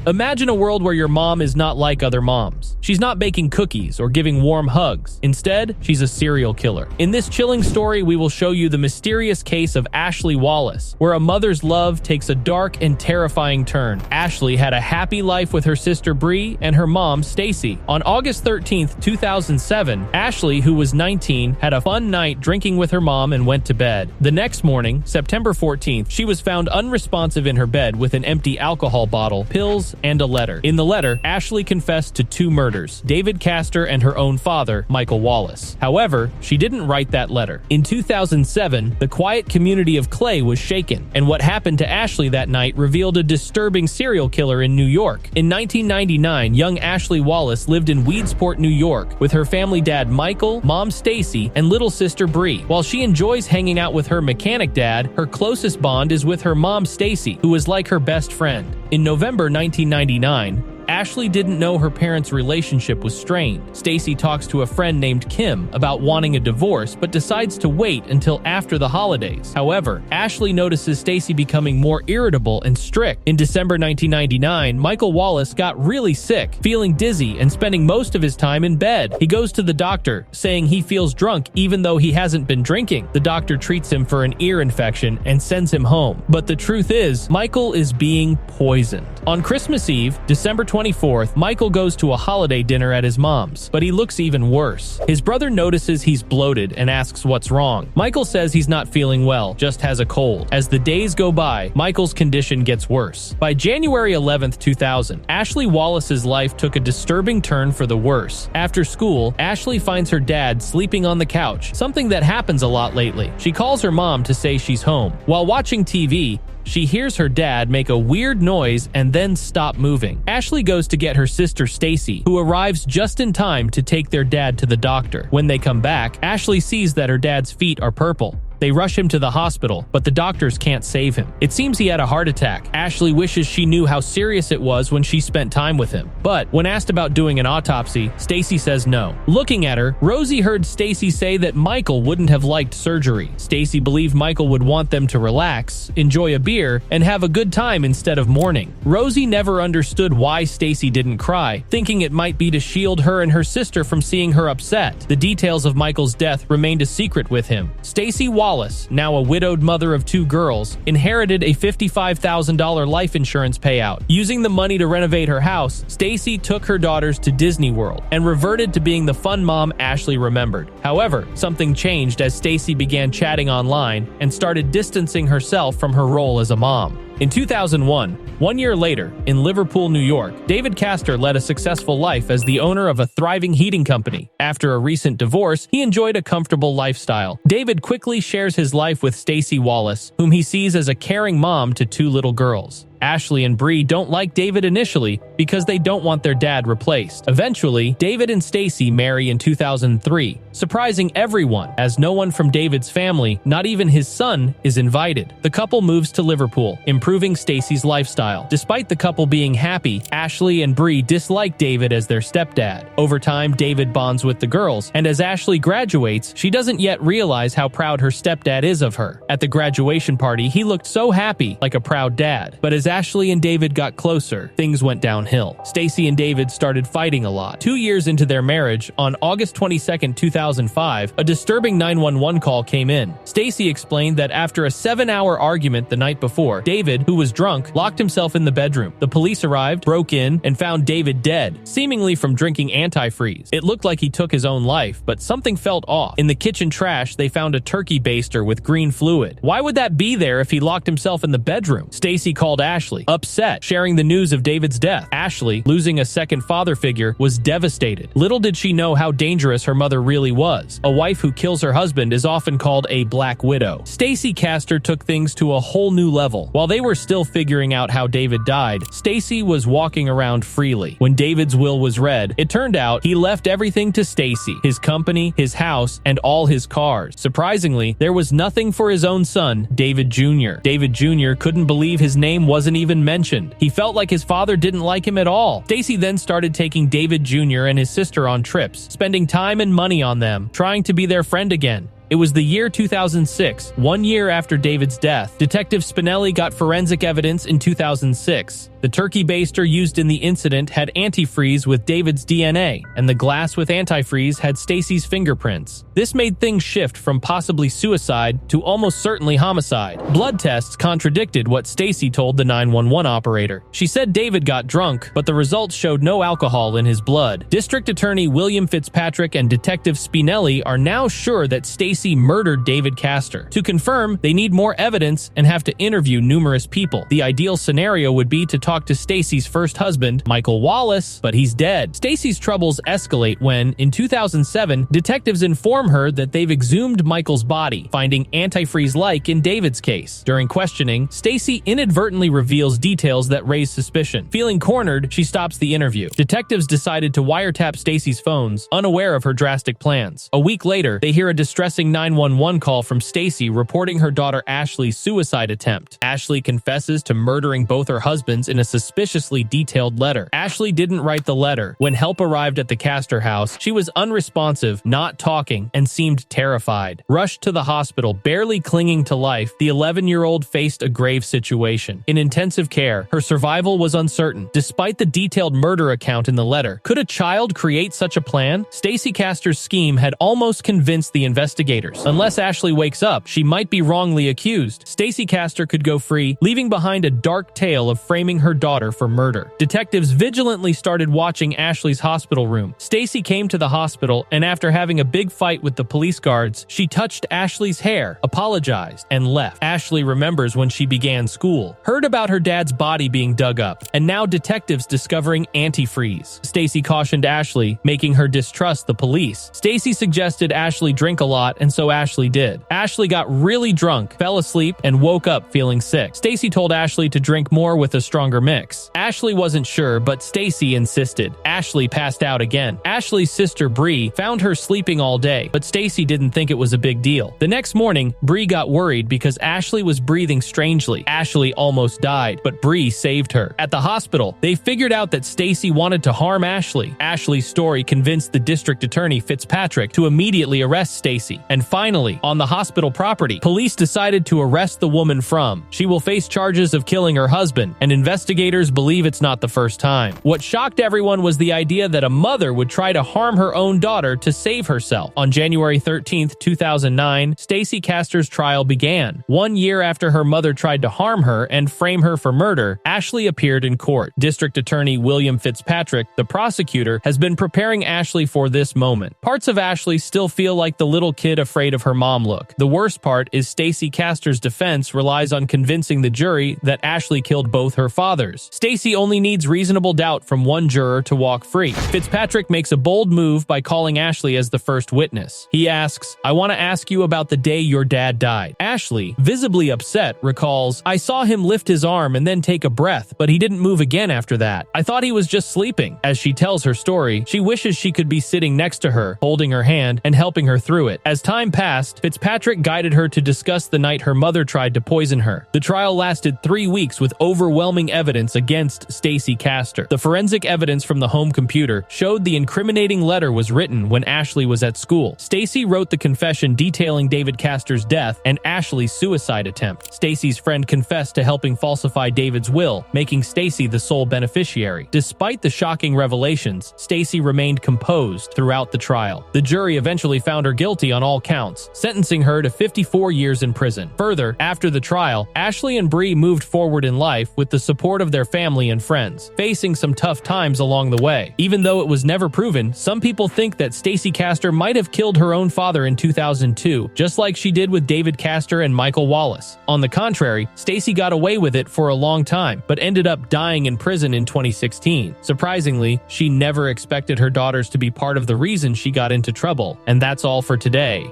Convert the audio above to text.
Imagine a world where your mom is not like other moms. She's not baking cookies or giving warm hugs. Instead, she's a serial killer. In this chilling story, we will show you the mysterious case of Ashley Wallace, where a mother's love takes a dark and terrifying turn. Ashley had a happy life with her sister Bree and her mom Stacy. On August 13, 2007, Ashley, who was 19, had a fun night drinking with her mom and went to bed. The next morning, September 14th, she was found unresponsive in her bed with an empty alcohol bottle, pills, and a letter. In the letter, Ashley confessed to 2 murders, David Castor and her own father, Michael Wallace. However, she didn't write that letter. In 2007, the quiet community of Clay was shaken, and what happened to Ashley that night revealed a disturbing serial killer in New York. In 1999, young Ashley Wallace lived in Weedsport, New York, with her family dad Michael, mom Stacy, and little sister Bree. While she enjoys hanging out with her mechanic dad, her closest bond is with her mom Stacy, who is like her best friend. In November 1999, Ashley didn't know her parents' relationship was strained. Stacy talks to a friend named Kim about wanting a divorce, but decides to wait until after the holidays. However, Ashley notices Stacy becoming more irritable and strict. In December 1999, Michael Wallace got really sick, feeling dizzy and spending most of his time in bed. He goes to the doctor, saying he feels drunk even though he hasn't been drinking. The doctor treats him for an ear infection and sends him home. But the truth is, Michael is being poisoned. On Christmas Eve, December 24th, Michael goes to a holiday dinner at his mom's, but he looks even worse. His brother notices he's bloated and asks what's wrong. Michael says he's not feeling well, just has a cold. As the days go by, Michael's condition gets worse. By January 11th, 2000, Ashley Wallace's life took a disturbing turn for the worse. After school, Ashley finds her dad sleeping on the couch, something that happens a lot lately. She calls her mom to say she's home. While watching TV, she hears her dad make a weird noise and then stop moving. Ashley goes to get her sister Stacy, who arrives just in time to take their dad to the doctor. When they come back, Ashley sees that her dad's feet are purple. They rush him to the hospital, but the doctors can't save him. It seems he had a heart attack. Ashley wishes she knew how serious it was when she spent time with him. But when asked about doing an autopsy, Stacy says no. Looking at her, Rosie heard Stacy say that Michael wouldn't have liked surgery. Stacy believed Michael would want them to relax, enjoy a beer, and have a good time instead of mourning. Rosie never understood why Stacy didn't cry, thinking it might be to shield her and her sister from seeing her upset. The details of Michael's death remained a secret with him. Stacy Wallace, now a widowed mother of 2 girls, inherited a $55,000 life insurance payout. Using the money to renovate her house, Stacy took her daughters to Disney World and reverted to being the fun mom Ashley remembered. However, something changed as Stacy began chatting online and started distancing herself from her role as a mom. In 2001, 1 year later, in Liverpool, New York, David Castor led a successful life as the owner of a thriving heating company. After a recent divorce, he enjoyed a comfortable lifestyle. David quickly shares his life with Stacy Wallace, whom he sees as a caring mom to 2 little girls. Ashley and Bree don't like David initially because they don't want their dad replaced. Eventually, David and Stacy marry in 2003, surprising everyone as no one from David's family, not even his son, is invited. The couple moves to Liverpool, improving Stacy's lifestyle. Despite the couple being happy, Ashley and Bree dislike David as their stepdad. Over time, David bonds with the girls, and as Ashley graduates, she doesn't yet realize how proud her stepdad is of her. At the graduation party, he looked so happy, like a proud dad. But as Ashley and David got closer, things went downhill. Stacy and David started fighting a lot. 2 years into their marriage, on August 22, 2005, a disturbing 911 call came in. Stacy explained that after a 7-hour argument the night before, David, who was drunk, locked himself in the bedroom. The police arrived, broke in, and found David dead, seemingly from drinking antifreeze. It looked like he took his own life, but something felt off. In the kitchen trash, they found a turkey baster with green fluid. Why would that be there if he locked himself in the bedroom? Stacy called Ashley, upset, sharing the news of David's death. Ashley, losing a second father figure, was devastated. Little did she know how dangerous her mother really was. A wife who kills her husband is often called a black widow. Stacy Castor took things to a whole new level. While they were still figuring out how David died, Stacy was walking around freely. When David's will was read, it turned out he left everything to Stacy: his company, his house, and all his cars. Surprisingly, there was nothing for his own son, David Jr. David Jr. couldn't believe his name wasn't even mentioned. He felt like his father didn't like him at all. Stacy then started taking David Jr. and his sister on trips, spending time and money on them, trying to be their friend again. It was the year 2006, 1 year after David's death. Detective Spinelli got forensic evidence in 2006. The turkey baster used in the incident had antifreeze with David's DNA, and the glass with antifreeze had Stacy's fingerprints. This made things shift from possibly suicide to almost certainly homicide. Blood tests contradicted what Stacy told the 911 operator. She said David got drunk, but the results showed no alcohol in his blood. District Attorney William Fitzpatrick and Detective Spinelli are now sure that Stacy murdered David Castor. To confirm, they need more evidence and have to interview numerous people. The ideal scenario would be to talk to Stacy's first husband, Michael Wallace, but he's dead. Stacy's troubles escalate when, in 2007, detectives inform her that they've exhumed Michael's body, finding antifreeze-like in David's case. During questioning, Stacy inadvertently reveals details that raise suspicion. Feeling cornered, she stops the interview. Detectives decided to wiretap Stacy's phones, unaware of her drastic plans. A week later, they hear a distressing 911 call from Stacy reporting her daughter Ashley's suicide attempt. Ashley confesses to murdering both her husbands in a suspiciously detailed letter. Ashley didn't write the letter. When help arrived at the Castor house, she was unresponsive, not talking, and seemed terrified. Rushed to the hospital, barely clinging to life, the 11-year-old faced a grave situation. In intensive care, her survival was uncertain. Despite the detailed murder account in the letter, could a child create such a plan? Stacy Castor's scheme had almost convinced the investigators. Unless Ashley wakes up, she might be wrongly accused. Stacy Castor could go free, leaving behind a dark tale of framing her daughter for murder. Detectives vigilantly started watching Ashley's hospital room. Stacy came to the hospital, and after having a big fight with the police guards, she touched Ashley's hair, apologized, and left. Ashley remembers when she began school, heard about her dad's body being dug up, and now detectives discovering antifreeze. Stacy cautioned Ashley, making her distrust the police. Stacy suggested Ashley drink a lot, and so Ashley did. Ashley got really drunk, fell asleep, and woke up feeling sick. Stacy told Ashley to drink more with a stronger mix. Ashley wasn't sure, but Stacy insisted. Ashley passed out again. Ashley's sister Bree found her sleeping all day, but Stacy didn't think it was a big deal. The next morning, Bree got worried because Ashley was breathing strangely. Ashley almost died, but Bree saved her. At the hospital, they figured out that Stacy wanted to harm Ashley. Ashley's story convinced the district attorney Fitzpatrick to immediately arrest Stacy. And finally, on the hospital property, police decided to arrest the woman from. She will face charges of killing her husband, and investigators believe it's not the first time. What shocked everyone was the idea that a mother would try to harm her own daughter to save herself. On January 13, 2009, Stacy Castor's trial began. 1 year after her mother tried to harm her and frame her for murder, Ashley appeared in court. District Attorney William Fitzpatrick, the prosecutor, has been preparing Ashley for this moment. Parts of Ashley still feel like the little kid afraid of her mom look. The worst part is Stacy Castor's defense relies on convincing the jury that Ashley killed both her fathers. Stacy only needs reasonable doubt from one juror to walk free. Fitzpatrick makes a bold move by calling Ashley as the first witness. He asks, "I want to ask you about the day your dad died." Ashley, visibly upset, recalls, "I saw him lift his arm and then take a breath, but he didn't move again after that. I thought he was just sleeping." As she tells her story, she wishes she could be sitting next to her, holding her hand and helping her through it. As time passed, Fitzpatrick guided her to discuss the night her mother tried to poison her. The trial lasted 3 weeks with overwhelming evidence against Stacy Castor. The forensic evidence from the home computer showed the incriminating letter was written when Ashley was at school. Stacy wrote the confession detailing David Castor's death and Ashley's suicide attempt. Stacy's friend confessed to helping falsify David's will, making Stacy the sole beneficiary. Despite the shocking revelations, Stacy remained composed throughout the trial. The jury eventually found her guilty on all counts, sentencing her to 54 years in prison. Further, after the trial, Ashley and Bree moved forward in life with the support of their family and friends, facing some tough times along the way. Even though it was never proven, some people think that Stacy Castor might have killed her own father in 2002, just like she did with David Castor and Michael Wallace. On the contrary, Stacy got away with it for a long time, but ended up dying in prison in 2016. Surprisingly, she never expected her daughters to be part of the reason she got into trouble. And that's all for today.